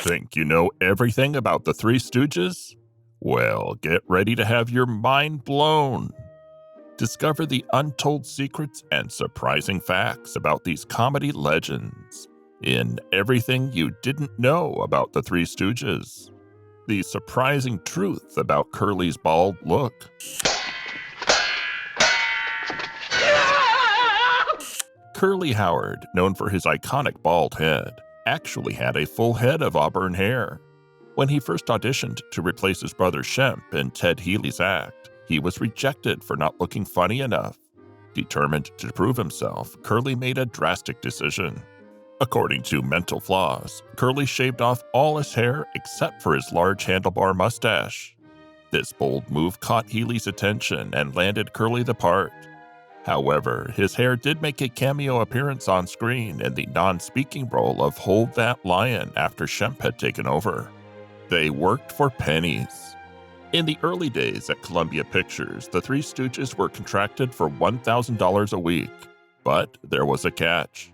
Think you know everything about the Three Stooges? Well, get ready to have your mind blown. Discover the untold secrets and surprising facts about these comedy legends in Everything You Didn't Know About the Three Stooges. The surprising truth about Curly's bald look. Curly Howard, known for his iconic bald head, actually had a full head of auburn hair. When he first auditioned to replace his brother Shemp in Ted Healys' act, he was rejected for not looking funny enough. Determined to prove himself, Curly made a drastic decision. According to Mental Floss, Curly shaved off all his hair except for his large handlebar mustache. This bold move caught Healys' attention and landed Curly the part. However, his hair did make a cameo appearance on screen in the non-speaking role of Hold That Lion after Shemp had taken over. They worked for pennies. In the early days at Columbia Pictures, the Three Stooges were contracted for $1,000 a week. But there was a catch.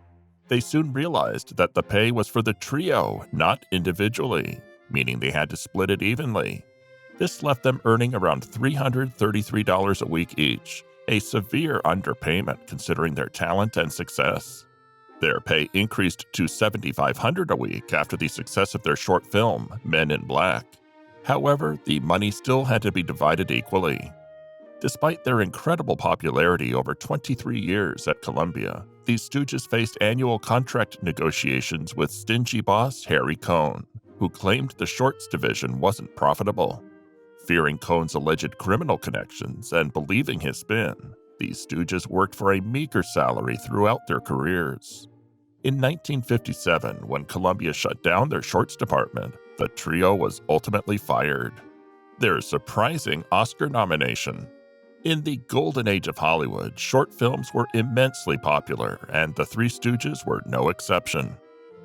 They soon realized that the pay was for the trio, not individually, meaning they had to split it evenly. This left them earning around $333 a week each, a severe underpayment considering their talent and success. Their pay increased to $7,500 a week after the success of their short film, Men in Black. However, the money still had to be divided equally. Despite their incredible popularity over 23 years at Columbia, these Stooges faced annual contract negotiations with stingy boss Harry Cohn, who claimed the shorts division wasn't profitable. Fearing Cohn's alleged criminal connections and believing his spin, these Stooges worked for a meager salary throughout their careers. In 1957, when Columbia shut down their shorts department, the trio was ultimately fired. Their surprising Oscar nomination. In the golden age of Hollywood, short films were immensely popular, and the Three Stooges were no exception.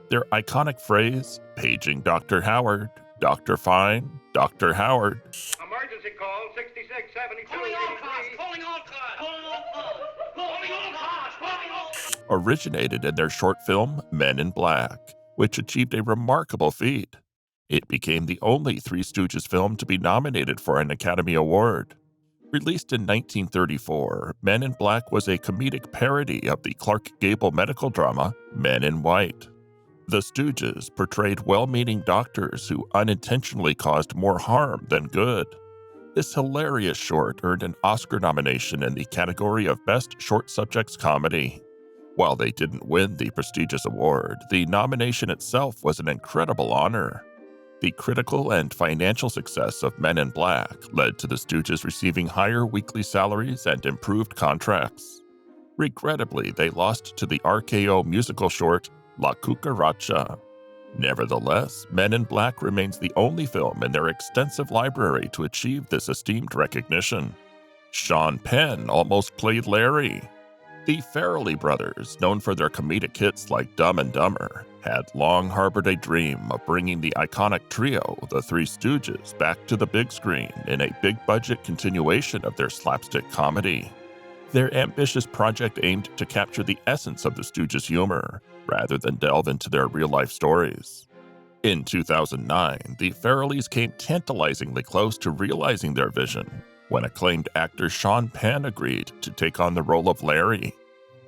Their iconic phrase, "Paging Dr. Howard, Dr. Fine, Dr. Howard," Emergency call 6672. Calling all cars, calling all cars, calling all cars, calling all cars, calling all cars, originated in their short film Men in Black, which achieved a remarkable feat. It became the only Three Stooges film to be nominated for an Academy Award. Released in 1934, Men in Black was a comedic parody of the Clark Gable medical drama Men in White. The Stooges portrayed well-meaning doctors who unintentionally caused more harm than good. This hilarious short earned an Oscar nomination in the category of Best Short Subjects Comedy. While they didn't win the prestigious award, the nomination itself was an incredible honor. The critical and financial success of Men in Black led to the Stooges receiving higher weekly salaries and improved contracts. Regrettably, they lost to the RKO musical short La Cucaracha. Nevertheless, Men in Black remains the only film in their extensive library to achieve this esteemed recognition. Sean Penn almost played Larry. The Farrelly brothers, known for their comedic hits like Dumb and Dumber, had long harbored a dream of bringing the iconic trio, the Three Stooges, back to the big screen in a big-budget continuation of their slapstick comedy. Their ambitious project aimed to capture the essence of the Stooges' humor, rather than delve into their real-life stories. In 2009, the Farrellys came tantalizingly close to realizing their vision when acclaimed actor Sean Penn agreed to take on the role of Larry.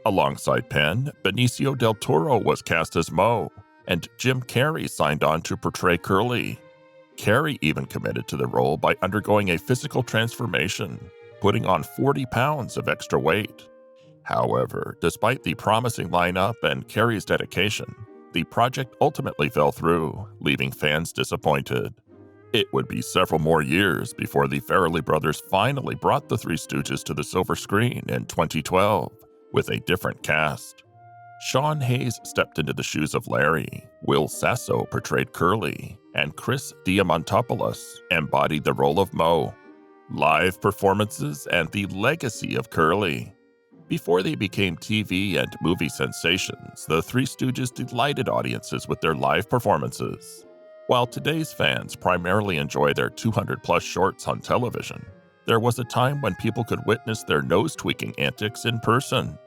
Alongside Penn, Benicio del Toro was cast as Moe, and Jim Carrey signed on to portray Curly. Carrey even committed to the role by undergoing a physical transformation, putting on 40 pounds of extra weight. However, despite the promising lineup and Carrey's dedication, the project ultimately fell through, leaving fans disappointed. It would be several more years before the Farrelly brothers finally brought the Three Stooges to the silver screen in 2012, with a different cast. Sean Hayes stepped into the shoes of Larry, Will Sasso portrayed Curly, and Chris Diamantopoulos embodied the role of Moe. Live performances and the legacy of Curly. Before they became TV and movie sensations, the Three Stooges delighted audiences with their live performances. While today's fans primarily enjoy their 200-plus shorts on television, there was a time when people could witness their nose-tweaking antics in person.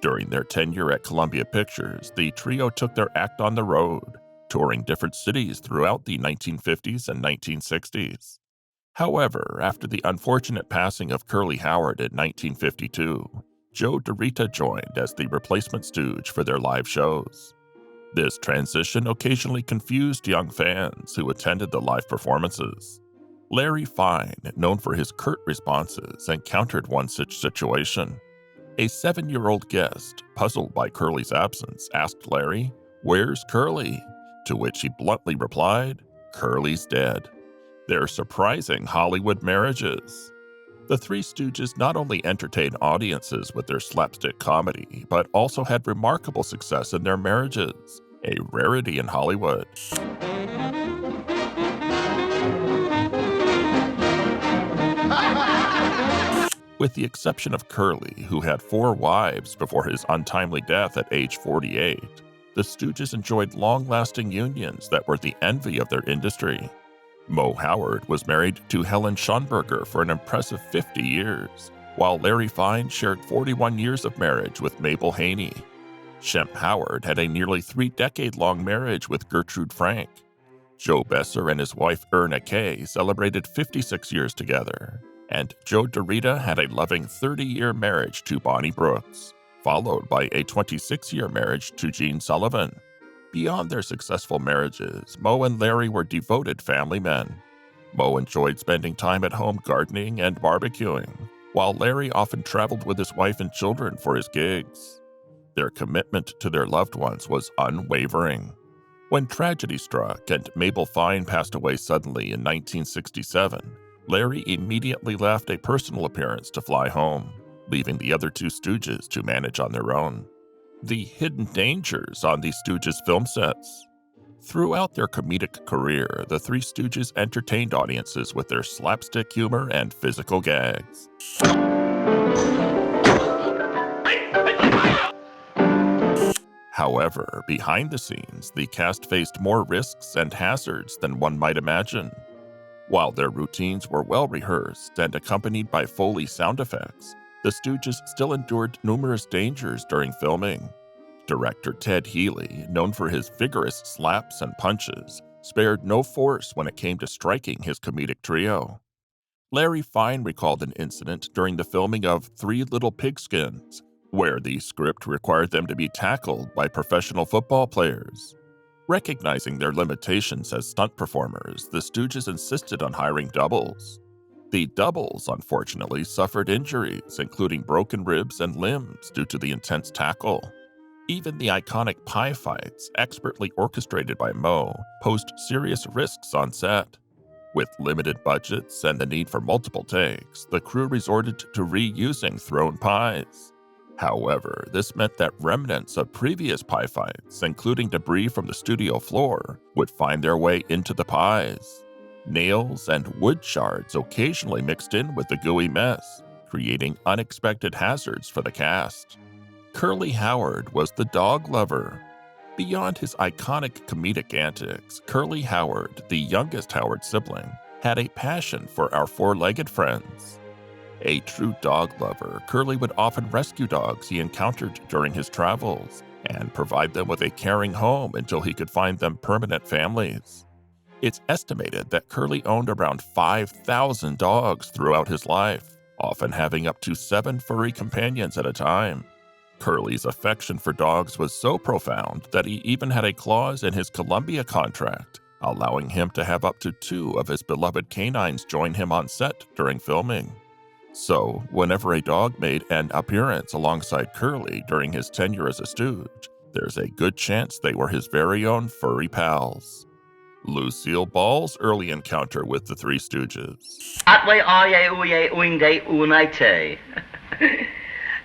During their tenure at Columbia Pictures, the trio took their act on the road, touring different cities throughout the 1950s and 1960s. However, after the unfortunate passing of Curly Howard in 1952, Joe DeRita joined as the replacement stooge for their live shows. This transition occasionally confused young fans who attended the live performances. Larry Fine, known for his curt responses, encountered one such situation. A 7-year-old guest, puzzled by Curly's absence, asked Larry, "Where's Curly?" To which he bluntly replied, "Curly's dead." Their surprising Hollywood marriages. The Three Stooges not only entertained audiences with their slapstick comedy, but also had remarkable success in their marriages, a rarity in Hollywood. With the exception of Curly, who had 4 wives before his untimely death at age 48, the Stooges enjoyed long-lasting unions that were the envy of their industry. Mo Howard was married to Helen Schonberger for an impressive 50 years, while Larry Fine shared 41 years of marriage with Mabel Haney. Shemp Howard had a nearly 3-decade-long marriage with Gertrude Frank. Joe Besser and his wife Erna Kay celebrated 56 years together, and Joe DeRita had a loving 30-year marriage to Bonnie Brooks, followed by a 26-year marriage to Gene Sullivan. Beyond their successful marriages, Mo and Larry were devoted family men. Mo enjoyed spending time at home gardening and barbecuing, while Larry often traveled with his wife and children for his gigs. Their commitment to their loved ones was unwavering. When tragedy struck and Mabel Fine passed away suddenly in 1967, Larry immediately left a personal appearance to fly home, leaving the other 2 Stooges to manage on their own. The hidden dangers on the Stooges film sets. Throughout their comedic career, the Three Stooges entertained audiences with their slapstick humor and physical gags. However, behind the scenes, the cast faced more risks and hazards than one might imagine. While their routines were well rehearsed and accompanied by Foley sound effects, the Stooges still endured numerous dangers during filming. Director Ted Healy, known for his vigorous slaps and punches, spared no force when it came to striking his comedic trio. Larry Fine recalled an incident during the filming of Three Little Pigskins, where the script required them to be tackled by professional football players. Recognizing their limitations as stunt performers, the Stooges insisted on hiring doubles. The doubles, unfortunately, suffered injuries, including broken ribs and limbs due to the intense tackle. Even the iconic pie fights, expertly orchestrated by Mo, posed serious risks on set. With limited budgets and the need for multiple takes, the crew resorted to reusing thrown pies. However, this meant that remnants of previous pie fights, including debris from the studio floor, would find their way into the pies. Nails and wood shards occasionally mixed in with the gooey mess, creating unexpected hazards for the cast. Curly Howard was the dog lover. Beyond his iconic comedic antics, Curly Howard, the youngest Howard sibling, had a passion for our four-legged friends. A true dog lover, Curly would often rescue dogs he encountered during his travels and provide them with a caring home until he could find them permanent families. It's estimated that Curly owned around 5,000 dogs throughout his life, often having up to 7 furry companions at a time. Curly's affection for dogs was so profound that he even had a clause in his Columbia contract, allowing him to have up to 2 of his beloved canines join him on set during filming. So, whenever a dog made an appearance alongside Curly during his tenure as a stooge, there's a good chance they were his very own furry pals. Lucille Balls' early encounter with the Three Stooges.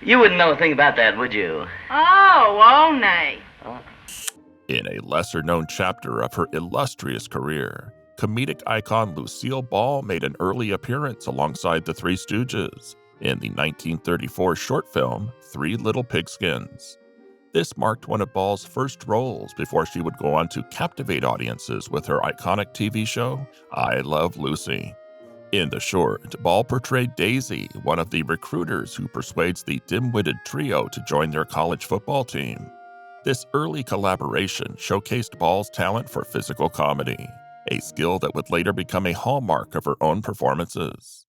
You wouldn't know a thing about that, would you? Oh, nay. In a lesser-known chapter of her illustrious career, comedic icon Lucille Ball made an early appearance alongside the Three Stooges in the 1934 short film Three Little Pigskins. This marked one of Ball's first roles before she would go on to captivate audiences with her iconic TV show, I Love Lucy. In the short, Ball portrayed Daisy, one of the recruiters who persuades the dim-witted trio to join their college football team. This early collaboration showcased Balls' talent for physical comedy, a skill that would later become a hallmark of her own performances.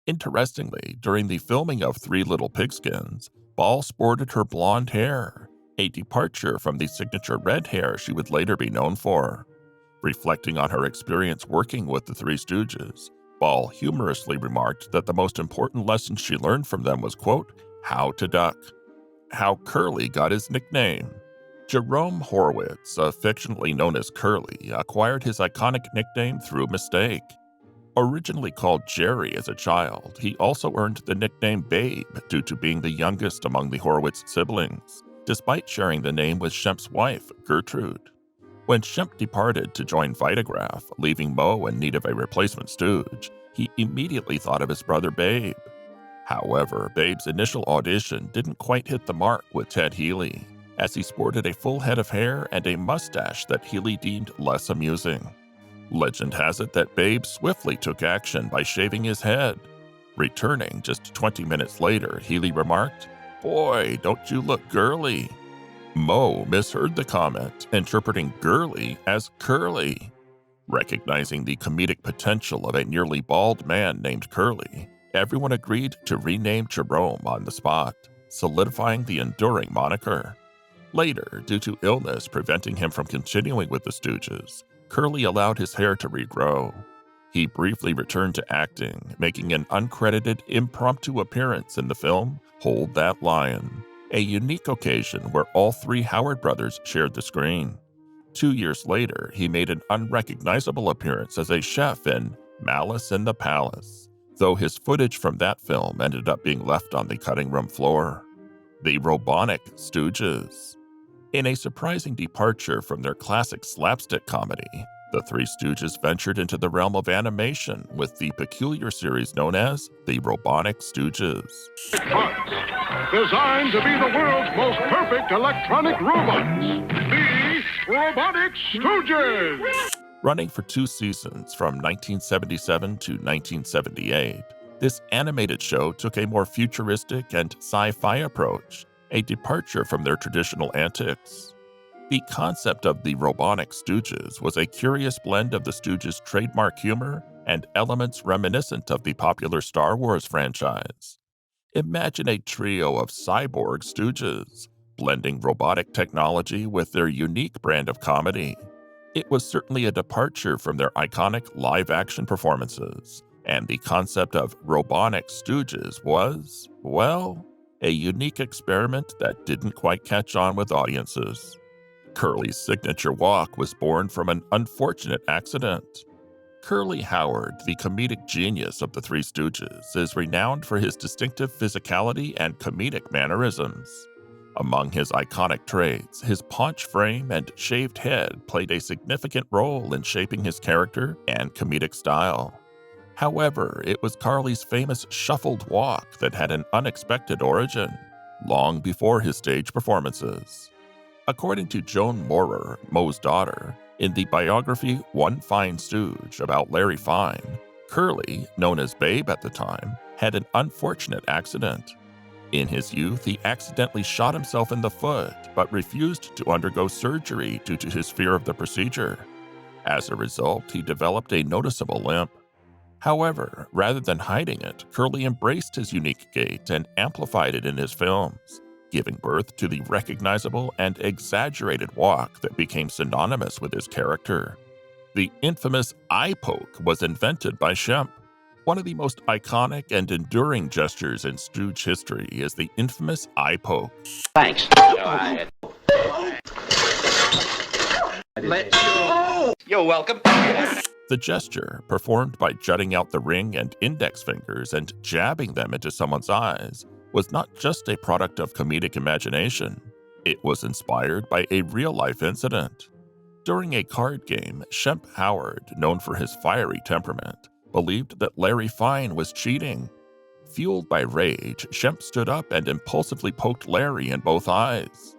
Interestingly, during the filming of Three Little Pigskins, Ball sported her blonde hair, a departure from the signature red hair she would later be known for. Reflecting on her experience working with the Three Stooges, Ball humorously remarked that the most important lesson she learned from them was, quote, how to duck. How Curly got his nickname. Jerome Horowitz, affectionately known as Curly, acquired his iconic nickname through mistake. Originally called Jerry as a child, he also earned the nickname Babe due to being the youngest among the Horowitz siblings, despite sharing the name with Shemp's wife, Gertrude. When Shemp departed to join Vitagraph, leaving Moe in need of a replacement stooge, he immediately thought of his brother Babe. However, Babe's initial audition didn't quite hit the mark with Ted Healy, as he sported a full head of hair and a mustache that Healy deemed less amusing. Legend has it that Babe swiftly took action by shaving his head. Returning just 20 minutes later, Healy remarked, "Boy, don't you look girly?" Moe misheard the comment, interpreting girly as curly. Recognizing the comedic potential of a nearly bald man named Curly, everyone agreed to rename Jerome on the spot, solidifying the enduring moniker. Later, due to illness preventing him from continuing with the Stooges, Curly allowed his hair to regrow. He briefly returned to acting, making an uncredited impromptu appearance in the film Hold That Lion, a unique occasion where all three Howard brothers shared the screen. 2 years later, he made an unrecognizable appearance as a chef in Malice in the Palace, though his footage from that film ended up being left on the cutting room floor. The Robotic Stooges. In a surprising departure from their classic slapstick comedy, the Three Stooges ventured into the realm of animation with the peculiar series known as the Robotic Stooges. Designed to be the world's most perfect electronic robots, the Robotic Stooges! Running for 2 seasons from 1977 to 1978, this animated show took a more futuristic and sci-fi approach, a departure from their traditional antics. The concept of the Robotic Stooges was a curious blend of the Stooges' trademark humor and elements reminiscent of the popular Star Wars franchise. Imagine a trio of cyborg Stooges, blending robotic technology with their unique brand of comedy. It was certainly a departure from their iconic live-action performances, and the concept of Robotic Stooges was, well, a unique experiment that didn't quite catch on with audiences. Curly's signature walk was born from an unfortunate accident. Curly Howard, the comedic genius of the Three Stooges, is renowned for his distinctive physicality and comedic mannerisms. Among his iconic traits, his paunch frame and shaved head played a significant role in shaping his character and comedic style. However, it was Curly's famous shuffled walk that had an unexpected origin, long before his stage performances. According to Joan Moorer, Moe's daughter, in the biography One Fine Stooge about Larry Fine, Curly, known as Babe at the time, had an unfortunate accident. In his youth, he accidentally shot himself in the foot, but refused to undergo surgery due to his fear of the procedure. As a result, he developed a noticeable limp. However, rather than hiding it, Curly embraced his unique gait and amplified it in his films, giving birth to the recognizable and exaggerated walk that became synonymous with his character. The infamous eye poke was invented by Shemp. One of the most iconic and enduring gestures in Stooge history is the infamous eye poke. Thanks. You're welcome. The gesture, performed by jutting out the ring and index fingers and jabbing them into someone's eyes, was not just a product of comedic imagination. It was inspired by a real-life incident. During a card game, Shemp Howard, known for his fiery temperament, believed that Larry Fine was cheating. Fueled by rage, Shemp stood up and impulsively poked Larry in both eyes.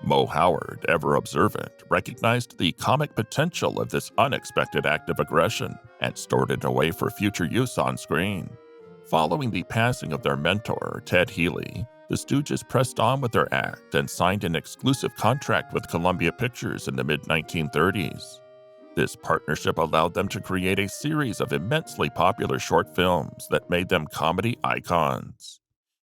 Moe Howard, ever observant, recognized the comic potential of this unexpected act of aggression and stored it away for future use on screen. Following the passing of their mentor, Ted Healy, the Stooges pressed on with their act and signed an exclusive contract with Columbia Pictures in the mid-1930s. This partnership allowed them to create a series of immensely popular short films that made them comedy icons.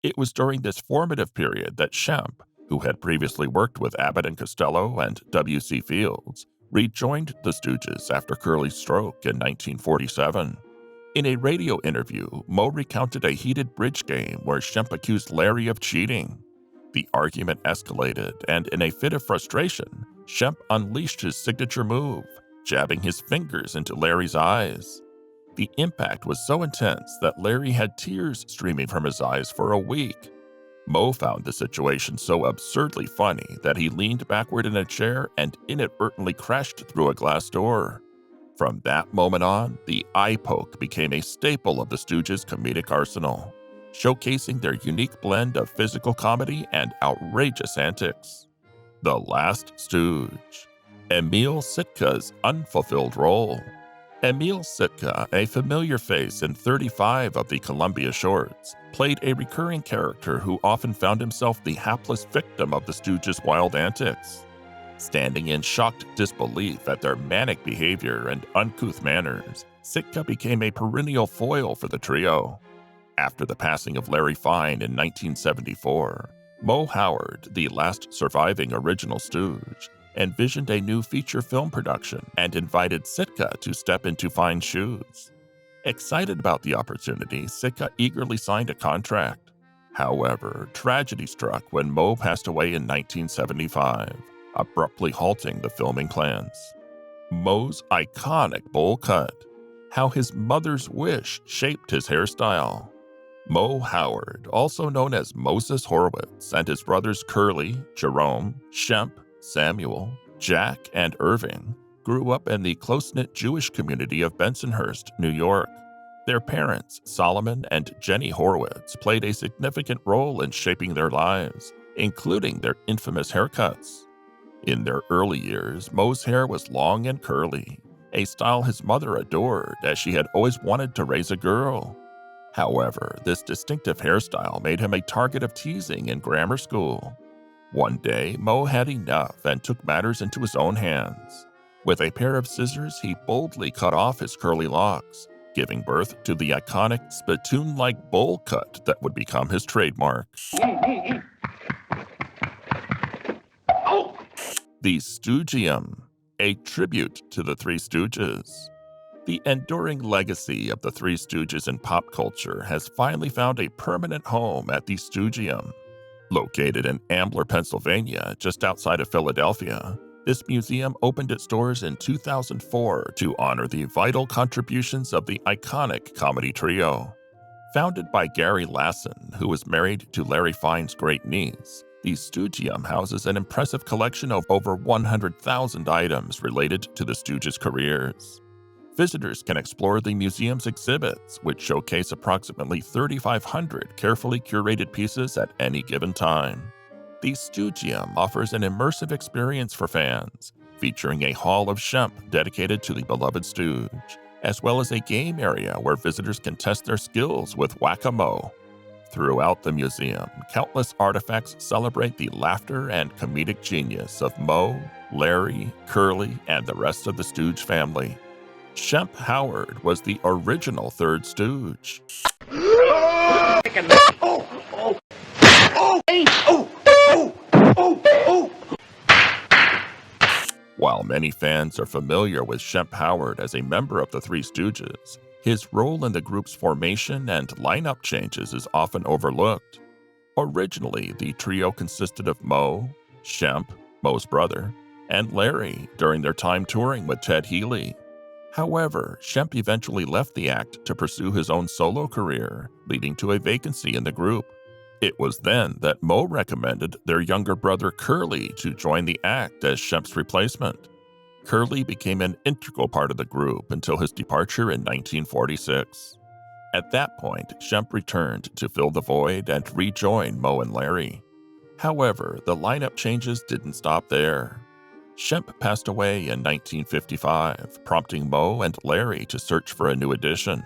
It was during this formative period that Shemp, who had previously worked with Abbott and Costello and W.C. Fields, rejoined the Stooges after Curly's stroke in 1947. In a radio interview, Moe recounted a heated bridge game where Shemp accused Larry of cheating. The argument escalated, and in a fit of frustration, Shemp unleashed his signature move, jabbing his fingers into Larry's eyes. The impact was so intense that Larry had tears streaming from his eyes for a week. Moe found the situation so absurdly funny that he leaned backward in a chair and inadvertently crashed through a glass door. From that moment on, the eye poke became a staple of the Stooges' comedic arsenal, showcasing their unique blend of physical comedy and outrageous antics. The Last Stooge, Emil Sitka's unfulfilled role. Emil Sitka, a familiar face in 35 of the Columbia shorts, played a recurring character who often found himself the hapless victim of the Stooges' wild antics. Standing in shocked disbelief at their manic behavior and uncouth manners, Sitka became a perennial foil for the trio. After the passing of Larry Fine in 1974, Moe Howard, the last surviving original Stooge, envisioned a new feature film production and invited Sitka to step into Fine's shoes. Excited about the opportunity, Sitka eagerly signed a contract. However, tragedy struck when Moe passed away in 1975, abruptly halting the filming plans. Moe's iconic bowl cut, how his mother's wish shaped his hairstyle. Moe Howard, also known as Moses Horowitz, and his brothers Curly, Jerome, Shemp, Samuel, Jack, and Irving grew up in the close-knit Jewish community of Bensonhurst, New York. Their parents, Solomon and Jenny Horowitz, played a significant role in shaping their lives, including their infamous haircuts. In their early years, Moe's hair was long and curly, a style his mother adored as she had always wanted to raise a girl. However, this distinctive hairstyle made him a target of teasing in grammar school. One day, Moe had enough and took matters into his own hands. With a pair of scissors, he boldly cut off his curly locks, giving birth to the iconic spittoon-like bowl cut that would become his trademark. The Stoogium, a tribute to the Three Stooges. The enduring legacy of the Three Stooges in pop culture has finally found a permanent home at the Stoogium. Located in Ambler, Pennsylvania, just outside of Philadelphia, this museum opened its doors in 2004 to honor the vital contributions of the iconic comedy trio. Founded by Gary Lassen, who was married to Larry Fine's great-niece, the Stoogium houses an impressive collection of over 100,000 items related to the Stooges' careers. Visitors can explore the museum's exhibits, which showcase approximately 3,500 carefully curated pieces at any given time. The Stoogium offers an immersive experience for fans, featuring a Hall of Shemp dedicated to the beloved Stooge, as well as a game area where visitors can test their skills with Whack-A-Mo. Throughout the museum, countless artifacts celebrate the laughter and comedic genius of Moe, Larry, Curly, and the rest of the Stooge family. Shemp Howard was the original third Stooge. While many fans are familiar with Shemp Howard as a member of the Three Stooges, his role in the group's formation and lineup changes is often overlooked. Originally, the trio consisted of Moe, Shemp, Moe's brother, and Larry during their time touring with Ted Healy. However, Shemp eventually left the act to pursue his own solo career, leading to a vacancy in the group. It was then that Moe recommended their younger brother Curly to join the act as Shemp's replacement. Curly became an integral part of the group until his departure in 1946. At that point, Shemp returned to fill the void and rejoin Moe and Larry. However, the lineup changes didn't stop there. Shemp passed away in 1955, prompting Moe and Larry to search for a new addition.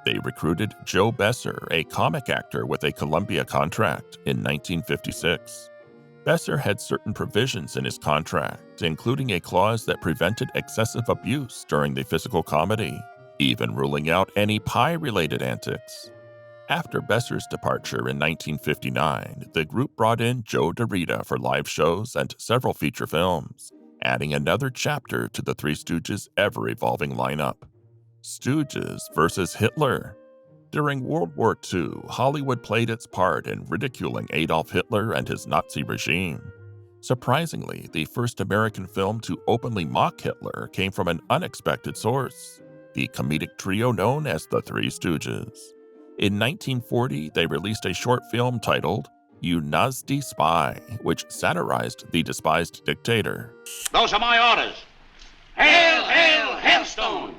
They recruited Joe Besser, a comic actor with a Columbia contract, in 1956. Besser had certain provisions in his contract, including a clause that prevented excessive abuse during the physical comedy, even ruling out any pie-related antics. After Besser's departure in 1959, the group brought in Joe DeRita for live shows and several feature films, adding another chapter to the Three Stooges' ever-evolving lineup. Stooges versus Hitler. During World War II, Hollywood played its part in ridiculing Adolf Hitler and his Nazi regime. Surprisingly, the first American film to openly mock Hitler came from an unexpected source, the comedic trio known as the Three Stooges. In 1940, they released a short film titled You Nazty Spy, which satirized the despised dictator. Those are my orders. Hail, hail, hailstone!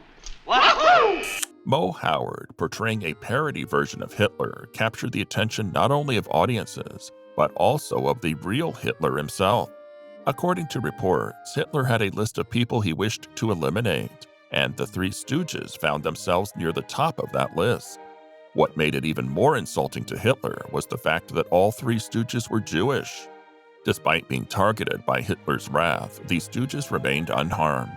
Wahoo! Mo Howard, portraying a parody version of Hitler, captured the attention not only of audiences, but also of the real Hitler himself. According to reports, Hitler had a list of people he wished to eliminate, and the Three Stooges found themselves near the top of that list. What made it even more insulting to Hitler was the fact that all Three Stooges were Jewish. Despite being targeted by Hitler's wrath, the Stooges remained unharmed.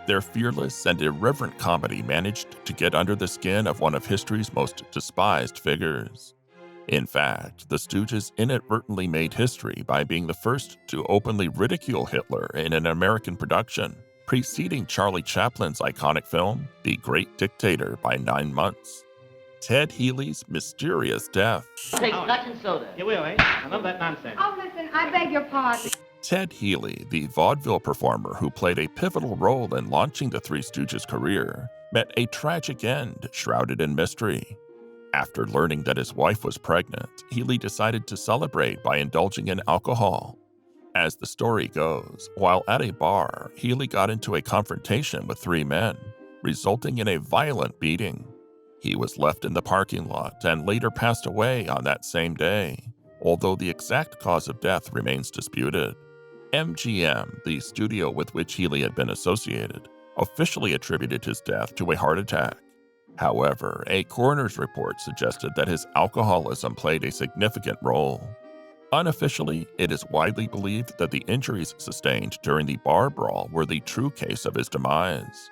Their fearless and irreverent comedy managed to get under the skin of one of history's most despised figures. In fact, the Stooges inadvertently made history by being the first to openly ridicule Hitler in an American production, preceding Charlie Chaplin's iconic film, The Great Dictator, by 9 months. Ted Healey's mysterious death. Take scotch and soda. You will, eh? I love that nonsense. Oh, listen, I beg your pardon. Ted Healey, the vaudeville performer who played a pivotal role in launching the Three Stooges' career, met a tragic end shrouded in mystery. After learning that his wife was pregnant, Healey decided to celebrate by indulging in alcohol. As the story goes, while at a bar, Healey got into a confrontation with 3 men, resulting in a violent beating. He was left in the parking lot and later passed away on that same day, although the exact cause of death remains disputed. MGM, the studio with which Healey had been associated, officially attributed his death to a heart attack. However, a coroner's report suggested that his alcoholism played a significant role. Unofficially, it is widely believed that the injuries sustained during the bar brawl were the true case of his demise.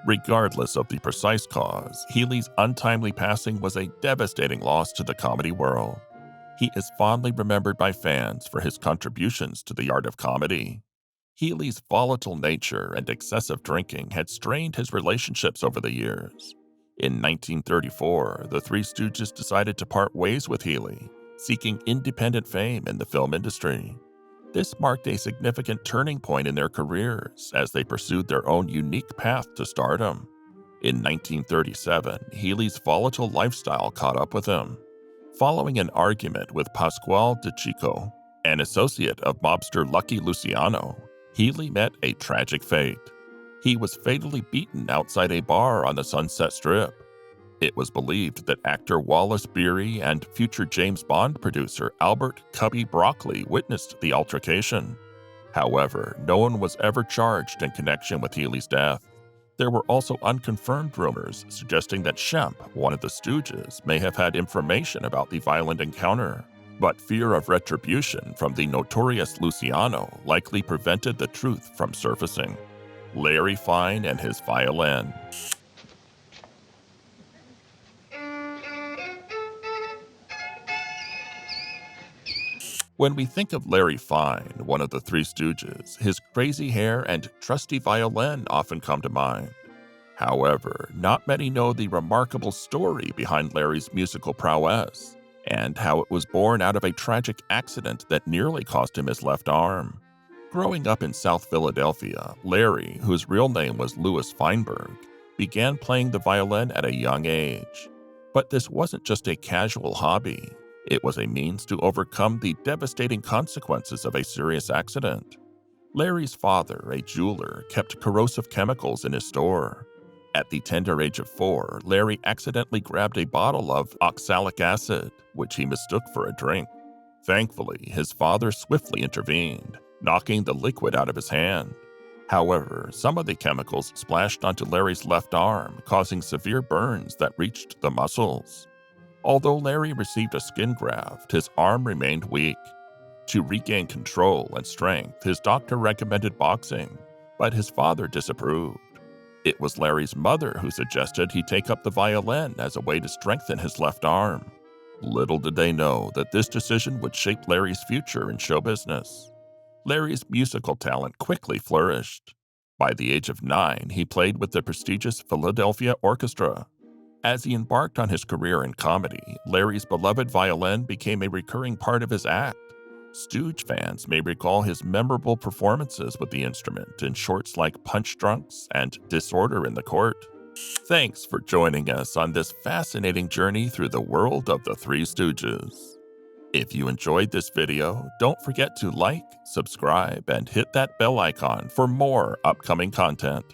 Regardless of the precise cause, Healey's untimely passing was a devastating loss to the comedy world. He is fondly remembered by fans for his contributions to the art of comedy. Healey's volatile nature and excessive drinking had strained his relationships over the years. In 1934, the Three Stooges decided to part ways with Healey, seeking independent fame in the film industry. This marked a significant turning point in their careers as they pursued their own unique path to stardom. In 1937, Healey's volatile lifestyle caught up with him. Following an argument with Pasquale Di Chico, an associate of mobster Lucky Luciano, Healey met a tragic fate. He was fatally beaten outside a bar on the Sunset Strip. It was believed that actor Wallace Beery and future James Bond producer Albert Cubby Broccoli witnessed the altercation. However, no one was ever charged in connection with Healey's death. There were also unconfirmed rumors suggesting that Shemp, one of the Stooges, may have had information about the violent encounter, but fear of retribution from the notorious Luciano likely prevented the truth from surfacing. Larry Fine and his violin. When we think of Larry Fine, one of the Three Stooges, his crazy hair and trusty violin often come to mind. However, not many know the remarkable story behind Larry's musical prowess, and how it was born out of a tragic accident that nearly cost him his left arm. Growing up in South Philadelphia, Larry, whose real name was Louis Feinberg, began playing the violin at a young age. But this wasn't just a casual hobby. It was a means to overcome the devastating consequences of a serious accident. Larry's father, a jeweler, kept corrosive chemicals in his store. At the tender age of 4, Larry accidentally grabbed a bottle of oxalic acid, which he mistook for a drink. Thankfully, his father swiftly intervened, knocking the liquid out of his hand. However, some of the chemicals splashed onto Larry's left arm, causing severe burns that reached the muscles. Although Larry received a skin graft, his arm remained weak. To regain control and strength, his doctor recommended boxing, but his father disapproved. It was Larry's mother who suggested he take up the violin as a way to strengthen his left arm. Little did they know that this decision would shape Larry's future in show business. Larry's musical talent quickly flourished. By the age of 9, he played with the prestigious Philadelphia Orchestra. As he embarked on his career in comedy, Larry's beloved violin became a recurring part of his act. Stooge fans may recall his memorable performances with the instrument in shorts like Punch Drunks and Disorder in the Court. Thanks for joining us on this fascinating journey through the world of the Three Stooges. If you enjoyed this video, don't forget to like, subscribe, and hit that bell icon for more upcoming content.